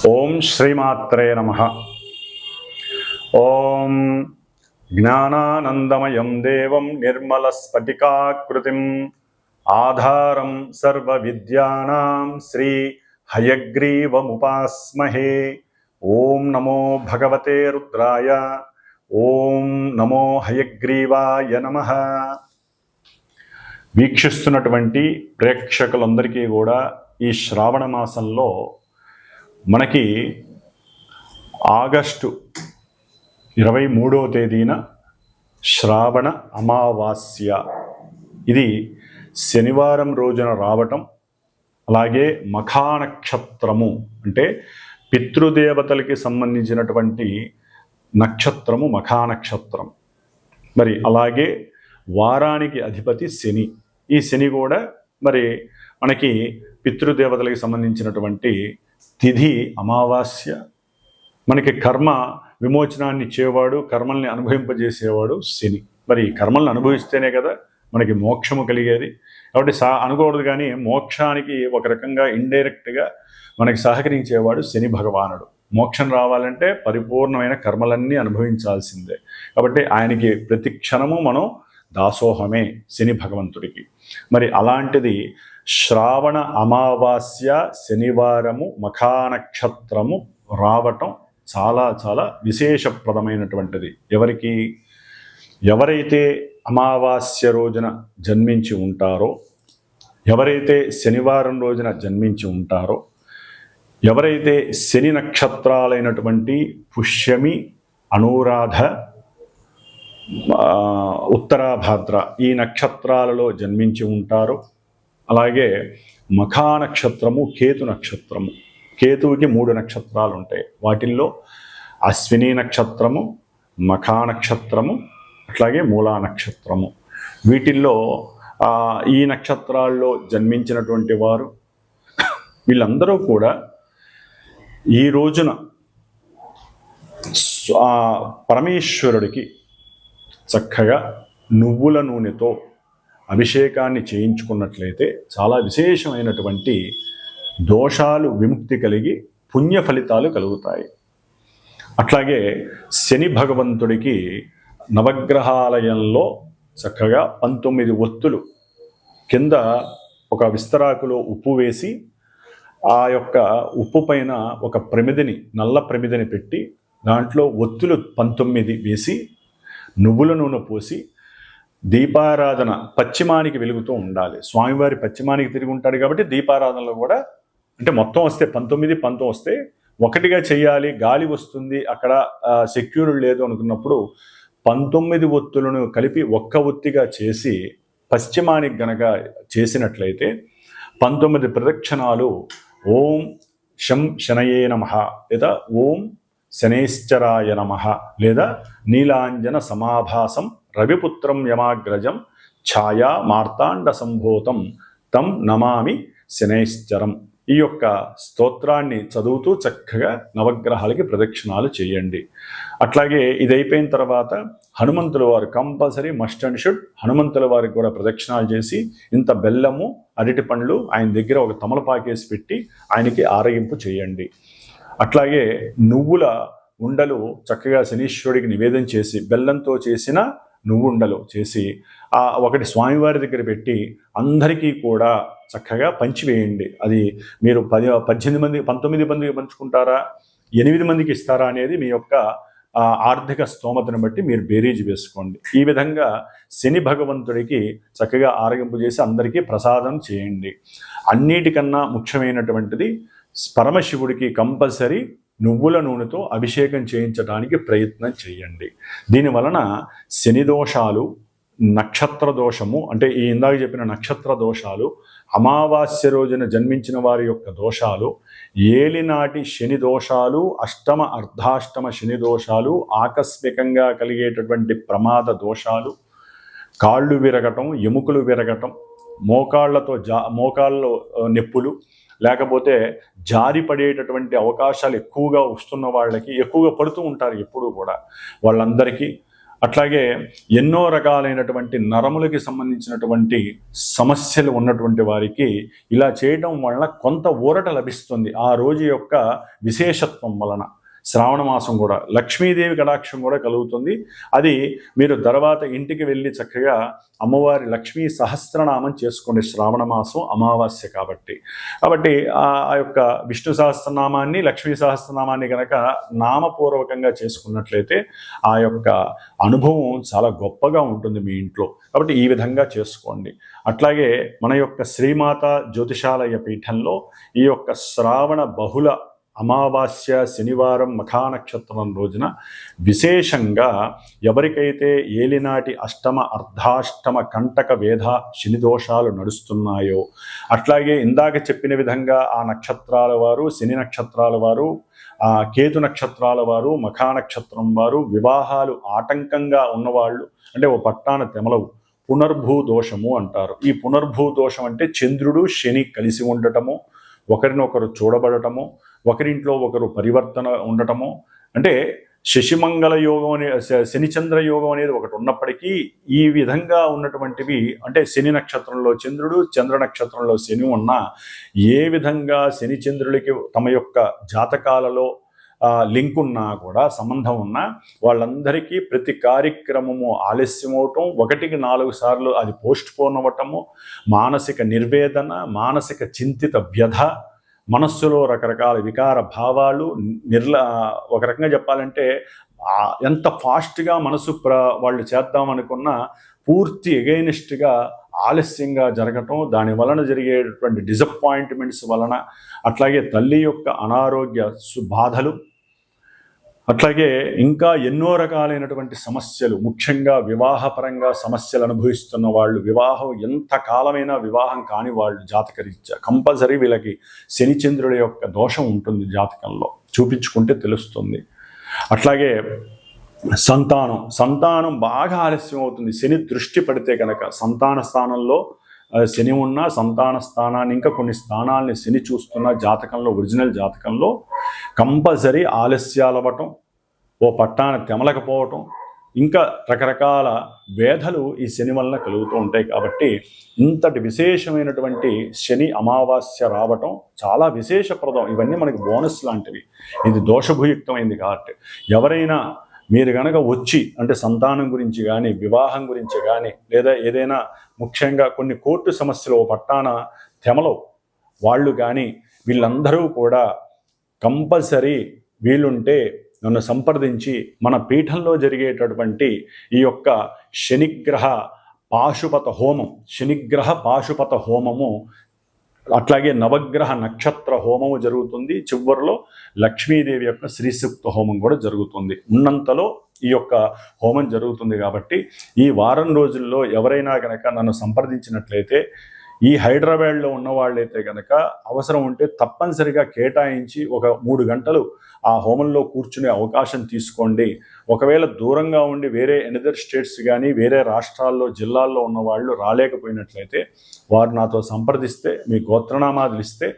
ఓం శ్రీమాత్రే నమః. ఓం జ్ఞానానందమయం దేవం నిర్మలస్ఫటికాకృతిం ఆధారం సర్వవిద్యానాం శ్రీ హయగ్రీవముపాస్మహే. ఓం నమో భగవతే రుద్రాయ. ఓం నమో హయగ్రీవాయ నమః. వీక్షిస్తున్నటువంటి ప్రేక్షకులందరికీ కూడా ఈ శ్రావణ మాసంలో మనకి ఆగస్టు 23వ తేదీన శ్రావణ అమావాస్య, ఇది శనివారం రోజున రావటం, అలాగే మఖా నక్షత్రము అంటే పితృదేవతలకి సంబంధించినటువంటి నక్షత్రము మఖా నక్షత్రం. మరి అలాగే వారానికి అధిపతి శని. ఈ శని కూడా మరి మనకి పితృదేవతలకి సంబంధించినటువంటి తిథి అమావాస్య. మనకి కర్మ విమోచనాన్ని ఇచ్చేవాడు, కర్మల్ని అనుభవింపజేసేవాడు శని. మరి కర్మల్ని అనుభవిస్తేనే కదా మనకి మోక్షము కలిగేది. కాబట్టి అనుకోవద్దు, కానీ మోక్షానికి ఒక రకంగా ఇండైరెక్ట్గా మనకి సహకరించేవాడు శని భగవానుడు. మోక్షం రావాలంటే పరిపూర్ణమైన కర్మలన్నీ అనుభవించాల్సిందే. కాబట్టి ఆయనకి ప్రతి క్షణము మనం దాసోహమే శని భగవంతుడికి. మరి అలాంటిది శ్రావణ అమావాస్య శనివారము మఖా నక్షత్రము రావటం చాలా చాలా విశేషప్రదమైనటువంటిది. ఎవరైతే అమావాస్య రోజున జన్మించి ఉంటారో, ఎవరైతే శనివారం రోజున జన్మించి ఉంటారో, ఎవరైతే శని నక్షత్రాలైనటువంటి పుష్యమి, అనురాధ, ఉత్తరాభాద్ర ఈ నక్షత్రాలలో జన్మించి ఉంటారో, అలాగే మఖా నక్షత్రము, కేతు నక్షత్రము. కేతువుకి 3 నక్షత్రాలు ఉంటాయి. వాటిల్లో అశ్విని నక్షత్రము, మఖా నక్షత్రము, అట్లాగే మూలా నక్షత్రము. వీటిల్లో ఈ నక్షత్రాల్లో జన్మించినటువంటి వారు వీళ్ళందరూ కూడా ఈ రోజున పరమేశ్వరుడికి చక్కగా నువ్వుల నూనెతో అభిషేకాన్ని చేయించుకున్నట్లయితే చాలా విశేషమైనటువంటి దోషాలు విముక్తి కలిగి పుణ్య ఫలితాలు కలుగుతాయి. అట్లాగే శని భగవంతుడికి నవగ్రహాలయంలో చక్కగా 19 ఒత్తులు కింద ఒక విస్తరాకులో ఉప్పు వేసి, ఆ యొక్క ఉప్పు పైన ఒక ప్రమిదిని, నల్ల ప్రమిదిని పెట్టి దాంట్లో ఒత్తులు 19 వేసి నువ్వుల నూనె పోసి దీపారాధన పశ్చిమానికి వెలుగుతూ ఉండాలి. స్వామివారి పశ్చిమానికి తిరిగి ఉంటాడు కాబట్టి దీపారాధనలో కూడా అంటే మొత్తం వస్తే 19 వస్తే ఒకటిగా చేయాలి. గాలి వస్తుంది, అక్కడ సెక్యూర్ లేదు అనుకున్నప్పుడు 19 ఒత్తులను కలిపి ఒక్క ఒత్తిగా చేసి పశ్చిమానికి గనక చేసినట్లయితే 19 ప్రదక్షిణాలు ఓం శం శనయే నమః, లేదా ఓం శనైశ్చరాయ నమః, లేదా నీలాంజన సమాభాసం రవిపుత్రం యమాగ్రజం ఛాయా మార్తాండ సంభూతం తం నమామి శనైశ్చరం. ఈ యొక్క స్తోత్రాన్ని చదువుతూ చక్కగా నవగ్రహాలకి ప్రదక్షిణాలు చేయండి. అట్లాగే ఇది అయిపోయిన తర్వాత హనుమంతుల వారు కంపల్సరీ మస్ట్ అండ్ షుడ్ హనుమంతుల వారికి కూడా ప్రదక్షిణాలు చేసి ఇంత బెల్లము, అరటి పండ్లు ఆయన దగ్గర ఒక తమలపాకేసి పెట్టి ఆయనకి ఆరగింపు చేయండి. అట్లాగే నువ్వుల ఉండలు చక్కగా శనీశ్వరుడికి నివేదన చేసి, బెల్లంతో చేసిన నువ్వుండలు చేసి ఒకటి స్వామివారి దగ్గర పెట్టి అందరికీ కూడా చక్కగా పంచివేయండి. అది మీరు 18 మంది 19 మందికి పంచుకుంటారా, 8 మందికి ఇస్తారా అనేది మీ యొక్క ఆర్థిక స్తోమతను బట్టి మీరు బేరీజు వేసుకోండి. ఈ విధంగా శని భగవంతుడికి చక్కగా ఆరగింపు చేసి అందరికీ ప్రసాదం చేయండి. అన్నిటికన్నా ముఖ్యమైనటువంటిది పరమశివుడికి కంపల్సరీ నువ్వుల నూనెతో అభిషేకం చేయించడానికి ప్రయత్నం చేయండి. దీనివలన శని దోషాలు, నక్షత్ర దోషము అంటే ఈ ఇందాక చెప్పిన నక్షత్ర దోషాలు, అమావాస్య రోజున జన్మించిన వారి యొక్క దోషాలు, ఏలినాటి శని దోషాలు, అష్టమ అర్ధాష్టమ శని దోషాలు, ఆకస్మికంగా కలిగేటటువంటి ప్రమాద దోషాలు, కాళ్ళు విరగటం, ఎముకలు విరగటం, మోకాళ్ళలో నొప్పులు, లేకపోతే జారి పడేటటువంటి అవకాశాలు ఎక్కువగా వస్తున్న వాళ్ళకి, ఎక్కువగా పడుతూ ఉంటారు ఎప్పుడూ కూడా, వాళ్ళందరికీ అట్లాగే ఎన్నో రకాలైనటువంటి నరములకి సంబంధించినటువంటి సమస్యలు ఉన్నటువంటి వారికి ఇలా చేయడం వలన కొంత ఊరట లభిస్తుంది. ఆ రోజు యొక్క విశేషత్వం వలన శ్రావణ మాసం కూడా లక్ష్మీదేవి కటాక్షం కూడా కలుగుతుంది. అది మీరు తర్వాత ఇంటికి వెళ్ళి చక్కగా అమ్మవారి లక్ష్మీ సహస్రనామం చేసుకోండి. శ్రావణ మాసం అమావాస్య కాబట్టి ఆ యొక్క విష్ణు సహస్రనామాన్ని లక్ష్మీ సహస్రనామాన్ని కనుక నామపూర్వకంగా చేసుకున్నట్లయితే ఆ యొక్క అనుభవం చాలా గొప్పగా ఉంటుంది మీ ఇంట్లో. కాబట్టి ఈ విధంగా చేసుకోండి. అట్లాగే మన యొక్క శ్రీమాత జ్యోతిషాలయ పీఠంలో ఈ యొక్క శ్రావణ బహుళ అమావాస్య శనివారం మఖా నక్షత్రం రోజున విశేషంగా ఎవరికైతే ఏలినాటి అష్టమ అర్ధాష్టమ కంటక వేధ శని దోషాలు నడుస్తున్నాయో, అట్లాగే ఇందాక చెప్పిన విధంగా ఆ నక్షత్రాల వారు, శని నక్షత్రాల వారు, కేతు నక్షత్రాల వారు, మఖా నక్షత్రం వారు, వివాహాలు ఆటంకంగా ఉన్నవాళ్ళు, అంటే ఓ పట్టాన తెమలవు, పునర్భూ దోషము అంటారు. ఈ పునర్భూ దోషం అంటే చంద్రుడు శని కలిసి ఉండటము, ఒకరినొకరు చూడబడటము, ఒకరింట్లో ఒకరు పరివర్తన ఉండటము, అంటే శశిమంగళ యోగం అనే శనిచంద్ర యోగం అనేది ఒకటి ఉన్నప్పటికీ ఈ విధంగా ఉన్నటువంటివి, అంటే శని నక్షత్రంలో చంద్రుడు, చంద్ర నక్షత్రంలో శని ఉన్నా, ఏ విధంగా శని చంద్రులకి తమ యొక్క జాతకాలలో లింక్ ఉన్నా కూడా, సంబంధం ఉన్నా, వాళ్ళందరికీ ప్రతి కార్యక్రమము ఆలస్యం అవటం, 1-4 సార్లు అది పోస్ట్ పోన్ అవ్వటము, మానసిక నిర్వేదన, మానసిక చింతిత వ్యధ, మనస్సులో రకరకాల వికార భావాలు, ఒక రకంగా చెప్పాలంటే ఎంత ఫాస్ట్గా మనసు వాళ్ళు చేద్దామనుకున్నా పూర్తి ఎగైనిస్ట్గా ఆలస్యంగా జరగటం, దాని వలన జరిగేటువంటి డిసప్పాయింట్మెంట్స్ వలన, అట్లాగే తల్లి యొక్క అనారోగ్య బాధలు, అట్లాగే ఇంకా ఎన్నో రకాలైనటువంటి సమస్యలు, ముఖ్యంగా వివాహపరంగా సమస్యలు అనుభవిస్తున్న వాళ్ళు, వివాహం ఎంత కాలమైనా వివాహం కాని వాళ్ళు జాతకరీత్యా కంపల్సరీ వీళ్ళకి శనిచంద్రుడి యొక్క దోషం ఉంటుంది, జాతకంలో చూపించుకుంటే తెలుస్తుంది. అట్లాగే సంతానం బాగా ఆలస్యం అవుతుంది. శని దృష్టి పడితే కనుక సంతాన స్థానంలో శని ఉన్న సంతాన స్థానాన్ని, ఇంకా కొన్ని స్థానాలని శని చూస్తున్న జాతకంలో, ఒరిజినల్ జాతకంలో కంపల్సరీ ఆలస్యాలు అవ్వటం, ఓ పట్టాన తెమలకపోవటం, ఇంకా రకరకాల వేధలు ఈ శని వలన కలుగుతూ ఉంటాయి. కాబట్టి ఇంతటి విశేషమైనటువంటి శని అమావాస్య రావటం చాలా విశేషప్రదం. ఇవన్నీ మనకి బోనస్ లాంటివి. ఇది దోషభూయుక్తమైంది కాబట్టి ఎవరైనా మీరు కనుక వచ్చి, అంటే సంతానం గురించి కానీ, వివాహం గురించి కానీ, లేదా ఏదైనా ముఖ్యంగా కొన్ని కోర్టు సమస్యలు ఓ పట్టాన తెమలో వాళ్ళు కానీ, వీళ్ళందరూ కూడా కంపల్సరీ వీలుంటే నన్ను సంప్రదించి మన పీఠంలో జరిగేటటువంటి ఈ యొక్క శనిగ్రహ పాశుపత హోమము, అట్లాగే నవగ్రహ నక్షత్ర హోమము జరుగుతుంది. చివరిలో లక్ష్మీదేవి యొక్క శ్రీసూక్త హోమం కూడా జరుగుతుంది. ఉన్నంతలో ఈ యొక్క హోమం జరుగుతుంది. కాబట్టి ఈ వారం రోజుల్లో ఎవరైనా కనుక నన్ను సంప్రదించినట్లయితే, ఈ హైదరాబాద్లో ఉన్న వాళ్ళైతే కనుక అవసరం ఉంటే తప్పనిసరిగా కేటాయించి ఒక 3 గంటలు ఆ హోమంలో కూర్చునే అవకాశం తీసుకోండి. ఒకవేళ దూరంగా ఉండి వేరే ఎనదర్ స్టేట్స్ కానీ, వేరే రాష్ట్రాల్లో, జిల్లాల్లో ఉన్న వాళ్ళు రాలేకపోయినట్లయితే వారు నాతో సంప్రదిస్తే, మీ గోత్రనామాదులు ఇస్తే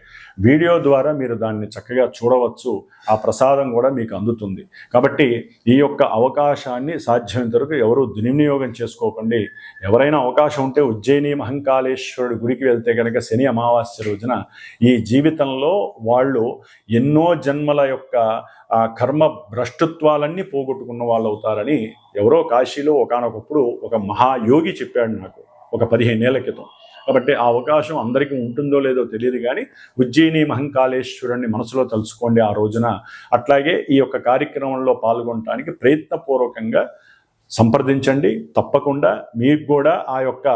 వీడియో ద్వారా మీరు దాన్ని చక్కగా చూడవచ్చు. ఆ ప్రసాదం కూడా మీకు అందుతుంది. కాబట్టి ఈ యొక్క అవకాశాన్ని సాధ్యమైనంత వరకు ఎవరూ దుర్వినియోగం చేసుకోకండి. ఎవరైనా అవకాశం ఉంటే ఉజ్జయిని మహంకాళేశ్వరుడి గుడికి వెళ్తే కనుక శని అమావాస్య రోజున ఈ జీవితంలో వాళ్ళు ఎన్నో జన్మల యొక్క కర్మ భ్రష్టత్వాలన్నీ పోగొట్టుకున్న వాళ్ళు అవుతారని ఎవరో కాశీలో ఒకానొకప్పుడు ఒక మహాయోగి చెప్పాడు నాకు, ఒక 15 ఏళ్ల క్రితం. కాబట్టి ఆ అవకాశం అందరికీ ఉంటుందో లేదో తెలియదు, కానీ ఉజ్జయిని మహంకాళేశ్వరుణ్ణి మనసులో తలుచుకోండి ఆ రోజున. అట్లాగే ఈ యొక్క కార్యక్రమంలో పాల్గొనడానికి ప్రయత్నపూర్వకంగా సంప్రదించండి. తప్పకుండా మీకు కూడా ఆ యొక్క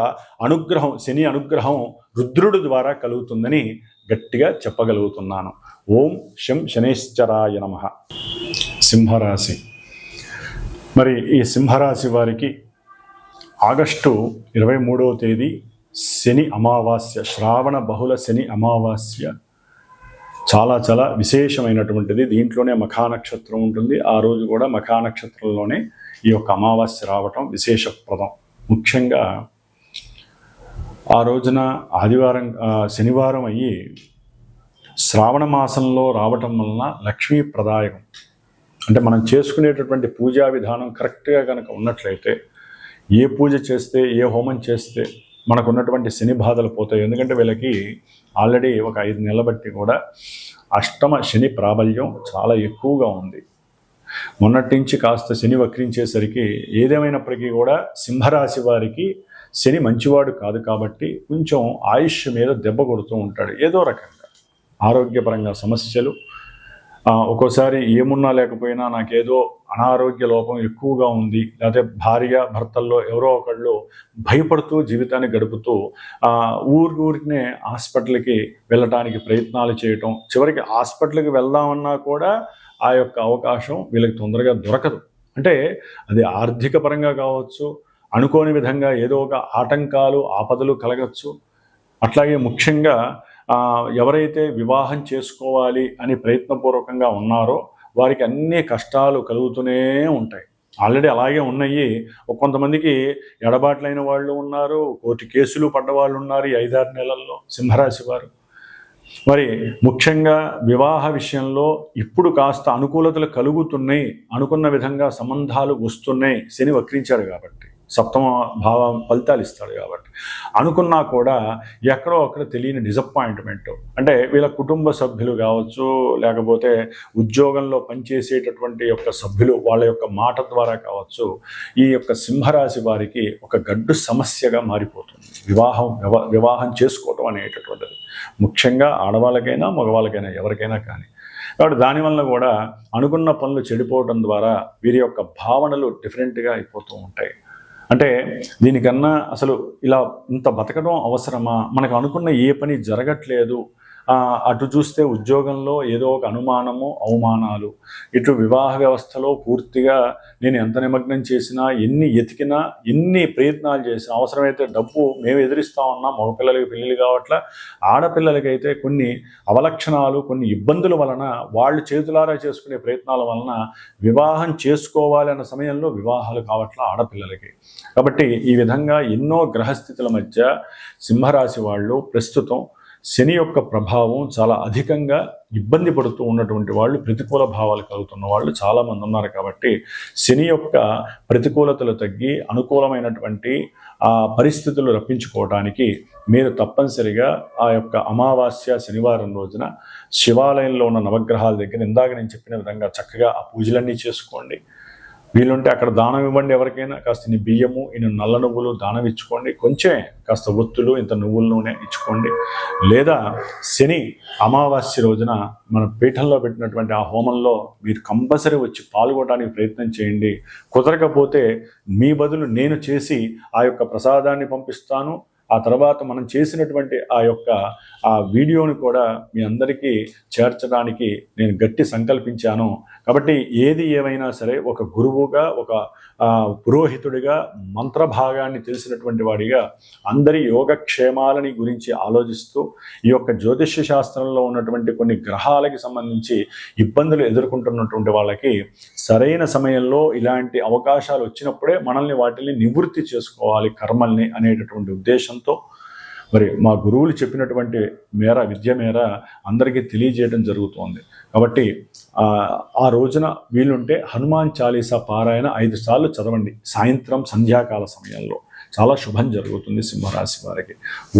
అనుగ్రహం, శని అనుగ్రహం రుద్రుడి ద్వారా కలుగుతుందని గట్టిగా చెప్పగలుగుతున్నాను. ఓం శం శనేశ్వరాయ నమః. సింహరాశి. మరి ఈ సింహరాశి వారికి ఆగస్టు 23వ తేదీ శని అమావాస్య, శ్రావణ బహుళ శని అమావాస్య చాలా చాలా విశేషమైనటువంటిది. దీంట్లోనే మఖా నక్షత్రం ఉంటుంది. ఆ రోజు కూడా మఖా నక్షత్రంలోనే ఈ యొక్క అమావాస్య రావటం విశేషప్రదం. ముఖ్యంగా ఆ రోజున శనివారం అయ్యి శ్రావణ మాసంలో రావటం వలన లక్ష్మీ ప్రదాయకం. అంటే మనం చేసుకునేటటువంటి పూజా విధానం కరెక్ట్గా కనుక ఉన్నట్లయితే ఏ పూజ చేస్తే ఏ హోమం చేస్తే మనకు ఉన్నటువంటి శని బాధలు పోతాయి. ఎందుకంటే వీళ్ళకి ఆల్రెడీ ఒక 5 నెలల బట్టి కూడా అష్టమ శని ప్రాబల్యం చాలా ఎక్కువగా ఉంది. మొన్నటి నుంచి కాస్త శని వక్రించేసరికి ఏదేమైనప్పటికీ కూడా సింహరాశి వారికి శని మంచివాడు కాదు కాబట్టి కొంచెం ఆయుష్ మీద దెబ్బ కొడుతూ ఉంటాడు. ఏదో రకంగా ఆరోగ్యపరంగా సమస్యలు, ఒక్కోసారి ఏమున్నా లేకపోయినా నాకేదో అనారోగ్య లోపం ఎక్కువగా ఉంది, లేకపోతే భార్య భర్తల్లో ఎవరో ఒకళ్ళు భయపడుతూ జీవితాన్ని గడుపుతూ ఊరినే హాస్పిటల్కి వెళ్ళటానికి ప్రయత్నాలు చేయటం, చివరికి హాస్పిటల్కి వెళ్దామన్నా కూడా ఆ యొక్క అవకాశం వీళ్ళకి తొందరగా దొరకదు. అంటే అది ఆర్థిక పరంగా కావచ్చు, అనుకోని విధంగా ఏదో ఒక ఆటంకాలు ఆపదలు కలగచ్చు. అట్లాగే ముఖ్యంగా ఎవరైతే వివాహం చేసుకోవాలి అని ప్రయత్నపూర్వకంగా ఉన్నారో వారికి అన్ని కష్టాలు కలుగుతూనే ఉంటాయి. ఆల్రెడీ అలాగే ఉన్నాయి. కొంతమందికి ఎడబాట్లైన వాళ్ళు ఉన్నారు, కోర్టు కేసులు పడ్డ వాళ్ళు ఉన్నారు ఈ 5-6 నెలల్లో సింహరాశి వారు. మరి ముఖ్యంగా వివాహ విషయంలో ఇప్పుడు కాస్త అనుకూలతలు కలుగుతున్నాయి, అనుకున్న విధంగా సంబంధాలు వస్తున్నాయి. శని వక్రించాడు కాబట్టి, సప్తమ భావం ఫలితాలు ఇస్తాడు కాబట్టి. అనుకున్నా కూడా ఎక్కడో అక్కడ తెలియని డిసప్పాయింట్మెంట్, అంటే వీళ్ళ కుటుంబ సభ్యులు కావచ్చు, లేకపోతే ఉద్యోగంలో పనిచేసేటటువంటి యొక్క సభ్యులు వాళ్ళ యొక్క మాట ద్వారా కావచ్చు, ఈ యొక్క సింహరాశి వారికి ఒక గడ్డు సమస్యగా మారిపోతుంది వివాహం చేసుకోవటం అనేటటువంటిది. ముఖ్యంగా ఆడవాళ్ళకైనా మగవాళ్ళకైనా ఎవరికైనా కానీ. కాబట్టి దానివల్ల కూడా అనుకున్న పనులు చెడిపోవడం ద్వారా వీరి యొక్క భావనలు డిఫరెంట్గా అయిపోతూ ఉంటాయి. అంటే దీనికన్నా అసలు ఇలా ఇంత బతకడం అవసరమా, మనకు అనుకున్న ఏ పని జరగట్లేదు, అటు చూస్తే ఉద్యోగంలో ఏదో ఒక అనుమానము అవమానాలు, ఇటు వివాహ వ్యవస్థలో పూర్తిగా నేను ఎంత నిమగ్నం చేసినా, ఎన్ని ఎతికినా, ఎన్ని ప్రయత్నాలు చేసినా, అవసరమైతే డబ్బు మేము ఎదిరిస్తూ ఉన్నాం, మగపిల్లలకి పెళ్ళిళ్ళు కావట్లా, ఆడపిల్లలకైతే కొన్ని అవలక్షణాలు కొన్ని ఇబ్బందుల వలన వాళ్ళు చేతులారా చేసుకునే ప్రయత్నాల వలన వివాహం చేసుకోవాలి అన్న సమయంలో వివాహాలు కావట్లా ఆడపిల్లలకి. కాబట్టి ఈ విధంగా ఎన్నో గ్రహస్థితుల మధ్య సింహరాశి వాళ్ళు ప్రస్తుతం శని యొక్క ప్రభావం చాలా అధికంగా ఇబ్బంది పడుతూ ఉన్నటువంటి వాళ్ళు, ప్రతికూల భావాలు కలుగుతున్న వాళ్ళు చాలామంది ఉన్నారు. కాబట్టి శని యొక్క ప్రతికూలతలు తగ్గి అనుకూలమైనటువంటి పరిస్థితులు రప్పించుకోవడానికి మీరు తప్పనిసరిగా ఆ యొక్క అమావాస్య శనివారం రోజున శివాలయంలో ఉన్న నవగ్రహాల దగ్గర ఇందాక నేను చెప్పిన విధంగా చక్కగా ఆ పూజలన్నీ చేసుకోండి. వీలుంటే అక్కడ దానం ఇవ్వండి. ఎవరికైనా కాస్త ఇన్ని బియ్యము, ఇన్ని నల్ల నువ్వులు దానం ఇచ్చుకోండి. కొంచెం కాస్త ఒత్తులు, ఇంత నువ్వుల నూనె ఇచ్చుకోండి. లేదా శని అమావాస్య రోజున మన పీఠంలో పెట్టినటువంటి ఆ హోమంలో మీరు కంపల్సరీ వచ్చి పాల్గొనడానికి ప్రయత్నం చేయండి. కుదరకపోతే మీ బదులు నేను చేసి ఆ యొక్క ప్రసాదాన్ని పంపిస్తాను. ఆ తర్వాత మనం చేసినటువంటి ఆ వీడియోని కూడా మీ అందరికీ చేర్చడానికి నేను గట్టి సంకల్పించాను. కాబట్టి ఏది ఏమైనా సరే ఒక గురువుగా, ఒక పురోహితుడిగా, మంత్రభాగాన్ని తెలిసినటువంటి వాడిగా అందరి యోగక్షేమాలని గురించి ఆలోచిస్తూ ఈ యొక్క జ్యోతిష్య శాస్త్రంలో ఉన్నటువంటి కొన్ని గ్రహాలకి సంబంధించి ఇబ్బందులు ఎదుర్కొంటున్నటువంటి వాళ్ళకి సరైన సమయంలో ఇలాంటి అవకాశాలు వచ్చినప్పుడే మనల్ని వాటిని నివృత్తి చేసుకోవాలి కర్మల్ని అనేటటువంటి ఉద్దేశంతో మరి మా గురువులు చెప్పినటువంటి విద్య మేర అందరికీ తెలియజేయడం జరుగుతోంది. కాబట్టి ఆ రోజున వీలుంటే హనుమాన్ చాలీసా పారాయణ 5 సార్లు చదవండి సాయంత్రం సంధ్యాకాల సమయంలో. చాలా శుభం జరుగుతుంది సింహరాశి వారికి.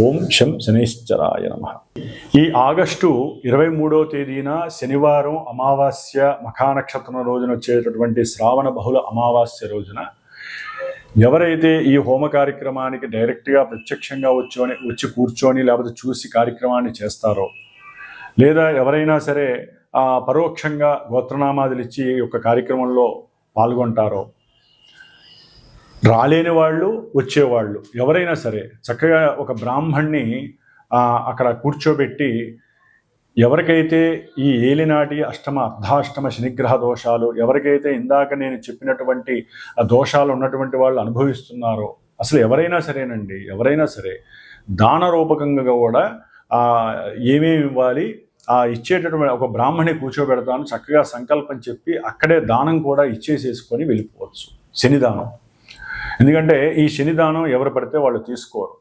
ఓం శం శనైశ్చరాయ నమః. ఈ ఆగస్టు 23వ తేదీన శనివారం అమావాస్య మఖా నక్షత్రం రోజున వచ్చేటటువంటి శ్రావణ బహుళ అమావాస్య రోజున ఎవరైతే ఈ హోమ కార్యక్రమానికి డైరెక్ట్గా ప్రత్యక్షంగా వచ్చి కూర్చొని లేకపోతే చూసి కార్యక్రమాన్ని చేస్తారో, లేదా ఎవరైనా సరే పరోక్షంగా గోత్రనామాదులు ఇచ్చి ఈ యొక్క కార్యక్రమంలో పాల్గొంటారో, రాలేని వాళ్ళు వచ్చేవాళ్ళు ఎవరైనా సరే చక్కగా ఒక బ్రాహ్మణ్ణి అక్కడ కూర్చోబెట్టి ఎవరికైతే ఈ ఏలినాటి అష్టమ అర్ధాష్టమ శనిగ్రహ దోషాలు, ఎవరికైతే ఇందాక నేను చెప్పినటువంటి దోషాలు ఉన్నటువంటి వాళ్ళు అనుభవిస్తున్నారో, అసలు ఎవరైనా సరేనండి, ఎవరైనా సరే దాన రూపకంగా కూడా ఏమేమి ఇవ్వాలి, ఇచ్చేటటువంటి ఒక బ్రాహ్మణి కూర్చోబెడతాను చక్కగా సంకల్పం చెప్పి అక్కడే దానం కూడా ఇచ్చేసేసుకొని వెళ్ళిపోవచ్చు. శనిదానం. ఎందుకంటే ఈ శనిదానం ఎవరు పడితే వాళ్ళు తీసుకోరు.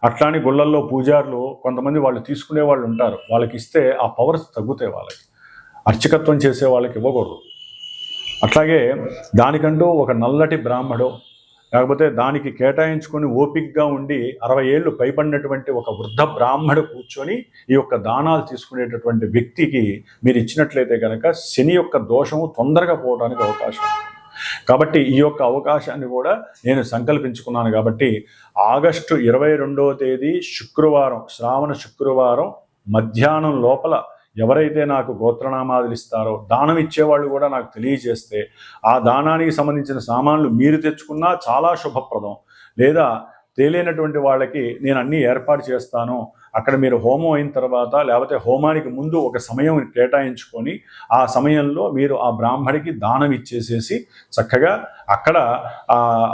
అట్లాని గుళ్ళల్లో పూజారులు కొంతమంది వాళ్ళు తీసుకునే వాళ్ళు ఉంటారు, వాళ్ళకి ఇస్తే ఆ పవర్స్ తగ్గుతాయి. వాళ్ళకి అర్చకత్వం చేసే వాళ్ళకి ఇవ్వకూడదు. అట్లాగే దానికంటూ ఒక నల్లటి బ్రాహ్మడు, లేకపోతే దానికి కేటాయించుకొని ఓపికగా ఉండి 60 ఏళ్ళు పైబడినటువంటి ఒక వృద్ధ బ్రాహ్మడు కూర్చొని ఈ యొక్క దానాలు తీసుకునేటటువంటి వ్యక్తికి మీరు ఇచ్చినట్లయితే కనుక శని యొక్క దోషము తొందరగా పోవడానికి అవకాశం ఉంది. కాబట్టి ఈ యొక్క అవకాశాన్ని కూడా నేను సంకల్పించుకున్నాను. కాబట్టి ఆగస్టు 22వ తేదీ శుక్రవారం, శ్రావణ శుక్రవారం మధ్యాహ్నం లోపల ఎవరైతే నాకు గోత్రనామాదులు ఇస్తారో, దానం ఇచ్చేవాళ్ళు కూడా నాకు తెలియజేస్తే ఆ దానానికి సంబంధించిన సామాన్లు మీరు తెచ్చుకున్నా చాలా శుభప్రదం. లేదా తెలియనటువంటి వాళ్ళకి నేను అన్నీ ఏర్పాటు చేస్తాను, అక్కడ మీరు హోమం అయిన తర్వాత లేకపోతే హోమానికి ముందు ఒక సమయం కేటాయించుకొని ఆ సమయంలో మీరు ఆ బ్రాహ్మడికి దానం ఇచ్చేసేసి చక్కగా అక్కడ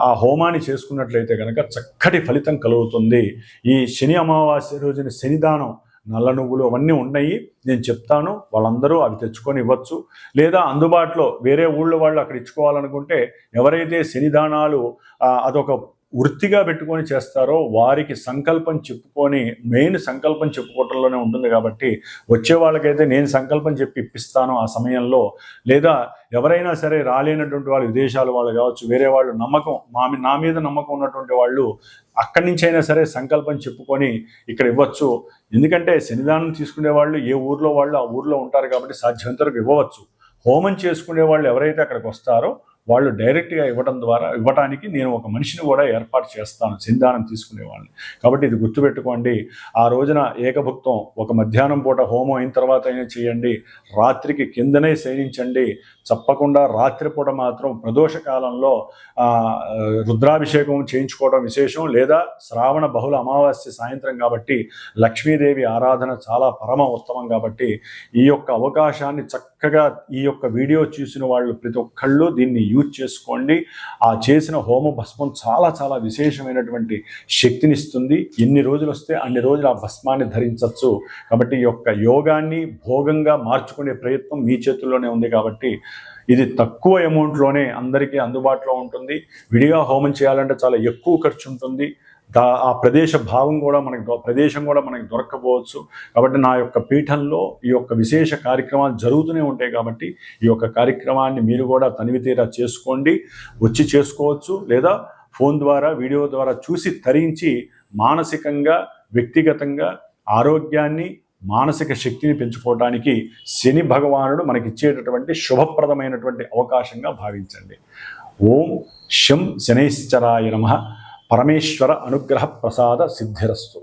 ఆ హోమాన్ని చేసుకున్నట్లయితే కనుక చక్కటి ఫలితం కలుగుతుంది. ఈ శని అమావాస్య రోజున శనిదానం నల్ల నువ్వులు అవన్నీ ఉన్నాయి, నేను చెప్తాను, వాళ్ళందరూ అవి తెచ్చుకొని ఇవ్వచ్చు. లేదా అందుబాటులో వేరే ఊళ్ళో వాళ్ళు అక్కడ ఇచ్చుకోవాలనుకుంటే ఎవరైతే శనిదానాలు అదొక వృత్తిగా పెట్టుకొని చేస్తారో వారికి సంకల్పం చెప్పుకొని, మెయిన్ సంకల్పం చెప్పుకోవటంలోనే ఉంటుంది. కాబట్టి వచ్చే వాళ్ళకైతే నేను సంకల్పం చెప్పి ఇప్పిస్తాను ఆ సమయంలో. లేదా ఎవరైనా సరే రాలేనటువంటి వాళ్ళు, విదేశాల వాళ్ళు కావచ్చు, వేరే వాళ్ళు నమ్మకం నా మీద నమ్మకం ఉన్నటువంటి వాళ్ళు అక్కడి నుంచి అయినా సరే సంకల్పం చెప్పుకొని ఇక్కడ ఇవ్వచ్చు. ఎందుకంటే శనిదానం తీసుకునే వాళ్ళు ఏ ఊర్లో వాళ్ళు ఆ ఊర్లో ఉంటారు కాబట్టి సాధ్యమైనంత వరకు ఇవ్వవచ్చు. హోమం చేసుకునే వాళ్ళు ఎవరైతే అక్కడికి వస్తారో వాళ్ళు డైరెక్ట్గా ఇవ్వటానికి నేను ఒక మనిషిని కూడా ఏర్పాటు చేస్తాను, శనిదానం తీసుకునే వాళ్ళని. కాబట్టి ఇది గుర్తుపెట్టుకోండి. ఆ రోజున ఏకభుక్తం ఒక మధ్యాహ్నం పూట హోమం అయిన తర్వాత అయినా చేయండి, రాత్రికి కిందనే శయనించండి. తప్పకుండా రాత్రిపూట మాత్రం ప్రదోష కాలంలో రుద్రాభిషేకం చేయించుకోవడం విశేషం. లేదా శ్రావణ బహుళ అమావాస్య సాయంత్రం కాబట్టి లక్ష్మీదేవి ఆరాధన చాలా పరమ ఉత్తమం. కాబట్టి ఈ యొక్క అవకాశాన్ని చక్కగా ఈ యొక్క వీడియో చూసిన వాళ్ళు ప్రతి ఒక్కళ్ళు దీన్ని యూజ్ చేసుకోండి. ఆ చేసిన హోమ భస్మం చాలా చాలా విశేషమైనటువంటి శక్తినిస్తుంది. ఎన్ని రోజులు వస్తే అన్ని రోజులు ఆ భస్మాన్ని ధరించవచ్చు. కాబట్టి ఈ యొక్క యోగాన్ని భోగంగా మార్చుకునే ప్రయత్నం మీ చేతుల్లోనే ఉంది. కాబట్టి ఇది తక్కువ అమౌంట్లోనే అందరికీ అందుబాటులో ఉంటుంది. విడిగా హోమం చేయాలంటే చాలా ఎక్కువ ఖర్చు ఉంటుంది. ఆ ప్రదేశం కూడా మనకి దొరకపోవచ్చు. కాబట్టి నా యొక్క పీఠంలో ఈ యొక్క విశేష కార్యక్రమాలు జరుగుతూనే ఉంటాయి. కాబట్టి ఈ యొక్క కార్యక్రమాన్ని మీరు కూడా తనివితీరా చేసుకోండి, వచ్చి చేసుకోవచ్చు. లేదా ఫోన్ ద్వారా, వీడియో ద్వారా చూసి తరించి మానసికంగా, వ్యక్తిగతంగా ఆరోగ్యాన్ని, మానసిక శక్తిని పెంచుకోవడానికి శని భగవానుడు మనకిచ్చేటటువంటి శుభప్రదమైనటువంటి అవకాశంగా భావించండి. ఓం శం శనైశ్చరాయ నమః. పరమేశ్వర అనుగ్రహ ప్రసాద సిద్ధిరస్తు.